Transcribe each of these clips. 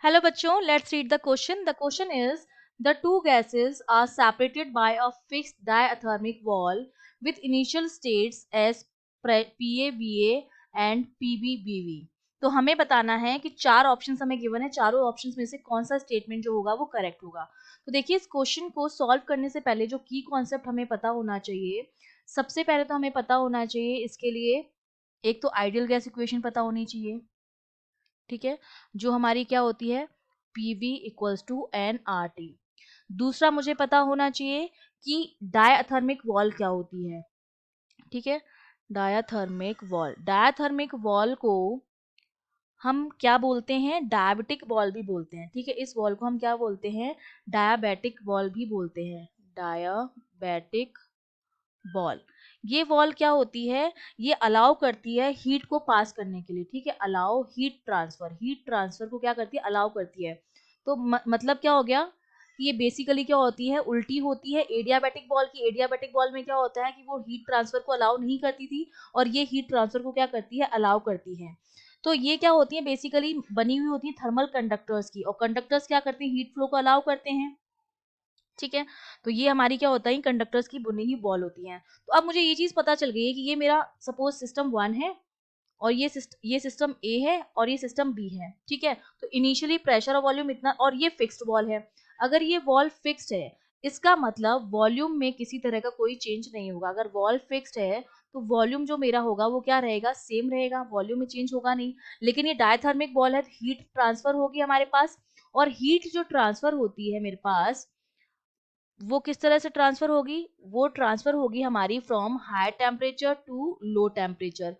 Hello बच्चों, let's read the question. The question is, the two gases are separated by a fixed diathermic wall with initial states as PaBa and PbBv. तो हमें बताना है कि चार options हमें given है, चारों ऑप्शंस में से कौन सा स्टेटमेंट जो होगा वो करेक्ट होगा। तो देखिए, इस क्वेश्चन को सॉल्व करने से पहले जो की कॉन्सेप्ट हमें पता होना चाहिए, सबसे पहले तो हमें पता होना चाहिए इसके लिए एक तो आइडियल गैस इक्वेशन पता होनी चाहिए, ठीक है, जो हमारी क्या होती है PV इक्वल्स टू nRT। दूसरा मुझे पता होना चाहिए कि डायथर्मिक वॉल क्या होती है, ठीक है। डायथर्मिक वॉल को हम क्या बोलते हैं, डायबिटिक वॉल भी बोलते हैं, ठीक है। इस वॉल को हम क्या बोलते हैं, डायबिटिक वॉल भी बोलते हैं, डायबिटिक वॉल। ये वॉल क्या होती है, ये अलाउ करती है हीट को पास करने के लिए, ठीक है। अलाउ हीट ट्रांसफर को क्या करती है, अलाउ करती है। तो मतलब क्या हो गया कि ये बेसिकली क्या होती है, उल्टी होती है एडियाबैटिक वॉल की। एडियाबैटिक वॉल में क्या होता है कि वो हीट ट्रांसफर को अलाउ नहीं करती थी, और ये हीट ट्रांसफर को क्या करती है, अलाउ करती है। तो ये क्या होती है, बेसिकली बनी हुई होती है थर्मल कंडक्टर्स की, और कंडक्टर्स क्या करते हैं, हीट फ्लो को अलाउ करते हैं, ठीक है। तो ये हमारी क्या होता है, कंडक्टर्स की बुनी हुई बॉल होती हैं। तो अब मुझे ये चीज पता चल गई है कि ये मेरा सपोज सिस्टम 1 है, और ये सिस्टम ए है, और ये सिस्टम बी है, ठीक है। तो इनिशियली प्रेशर और वॉल्यूम इतना, और ये फिक्स्ड वॉल है। अगर ये वॉल फिक्स्ड है, इसका मतलब वॉल्यूम में किसी तरह का कोई चेंज नहीं होगा। अगर वॉल फिक्स्ड है तो वॉल्यूम जो मेरा होगा वो क्या रहेगा, सेम रहेगा, वॉल्यूम में चेंज होगा नहीं। लेकिन ये डायथर्मिक वॉल है, हीट ट्रांसफर होगी हमारे पास, और हीट जो ट्रांसफर होती है मेरे पास, वो किस तरह से ट्रांसफर होगी, वो ट्रांसफर होगी हमारी from high temperature to low temperature.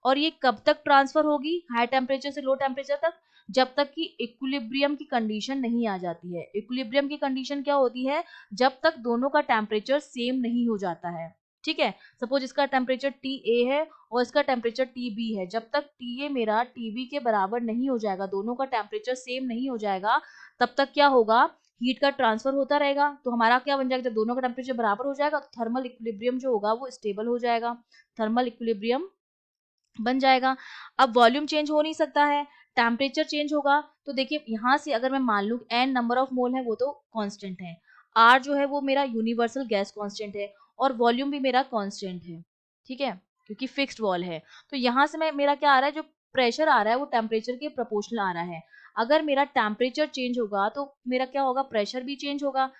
और ये कब तक ट्रांसफर होगी हाई टेम्परेचर से लो टेम्परेचर तक, जब तक कि इक्विलिब्रियम की कंडीशन नहीं आ जाती है। इक्विलिब्रियम की कंडीशन क्या होती है, जब तक दोनों का टेम्परेचर सेम नहीं हो जाता है, ठीक है। सपोज इसका टेम्परेचर TA है और इसका टेम्परेचर TB है, जब तक TA मेरा TB के बराबर नहीं हो जाएगा, दोनों का टेम्परेचर सेम नहीं हो जाएगा, तब तक क्या होगा, हीट का ट्रांसफर होता रहेगा। तो हमारा क्या बन जाएगा, जब दोनों का टेम्परेचर बराबर हो जाएगा तो थर्मल इक्विलिब्रियम जो होगा वो स्टेबल हो जाएगा, थर्मल इक्विलिब्रियम बन जाएगा। अब वॉल्यूम चेंज हो नहीं सकता है, टेम्परेचर चेंज होगा। तो देखिए यहाँ से अगर मैं मान लूँ n नंबर ऑफ मोल है वो तो कांस्टेंट है, r जो है वो मेरा यूनिवर्सल गैस कांस्टेंट है, और वॉल्यूम भी मेरा कांस्टेंट है, ठीक है, क्योंकि फिक्स्ड वॉल है। तो यहाँ से मेरा क्या आ रहा है, जो प्रेशर आ रहा है वो टेम्परेचर के प्रोपोर्शनल आ रहा है। अगर मेरा टेम्परेचर चेंज होगा तो मेरा क्या होगा, प्रेशर भी चेंज होगा।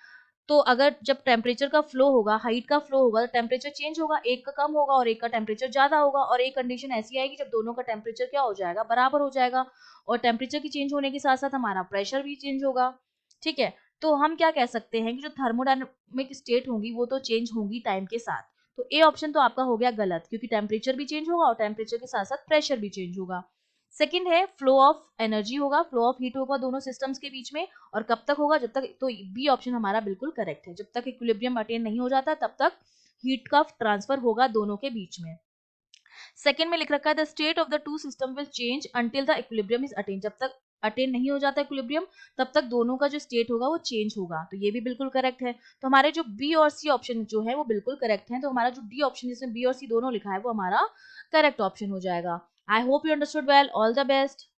तो अगर जब टेम्परेचर का फ्लो होगा, हाइट का फ्लो होगा, तो टेम्परेचर चेंज होगा, एक का कम होगा और एक का टेम्परेचर ज्यादा होगा। और एक कंडीशन ऐसी आएगी जब दोनों का टेम्परेचर क्या हो जाएगा, बराबर हो जाएगा। और टेम्परेचर की चेंज होने के साथ साथ हमारा प्रेशर भी चेंज होगा, ठीक है। तो हम क्या कह सकते हैं कि जो थर्मोडायनेमिक स्टेट होंगी वो तो चेंज होंगी टाइम के साथ। तो ए ऑप्शन तो आपका हो गया गलत, क्योंकि टेम्परेचर भी चेंज होगा और टेम्परेचर के साथ साथ प्रेशर भी चेंज होगा। सेकंड है फ्लो ऑफ एनर्जी होगा, फ्लो ऑफ हीट होगा दोनों सिस्टम्स के बीच में, और कब तक होगा, जब तक, तो बी ऑप्शन हमारा बिल्कुल करेक्ट है, जब तक इक्विलिब्रियम अटेन नहीं हो जाता तब तक हीट का ट्रांसफर होगा दोनों के बीच में। सेकंड में लिख रखा है the state of the two system will change until the equilibrium is attain, जब तक अटेन नहीं हो जाता इक्विलिब्रियम तब तक दोनों का जो स्टेट होगा वो चेंज होगा। तो ये भी बिल्कुल करेक्ट है। तो हमारे जो बी और सी ऑप्शन जो है वो बिल्कुल करेक्ट है। तो हमारा जो डी ऑप्शन जिसमें बी और सी दोनों लिखा है वो हमारा करेक्ट ऑप्शन हो जाएगा। I hope you understood well, all the best.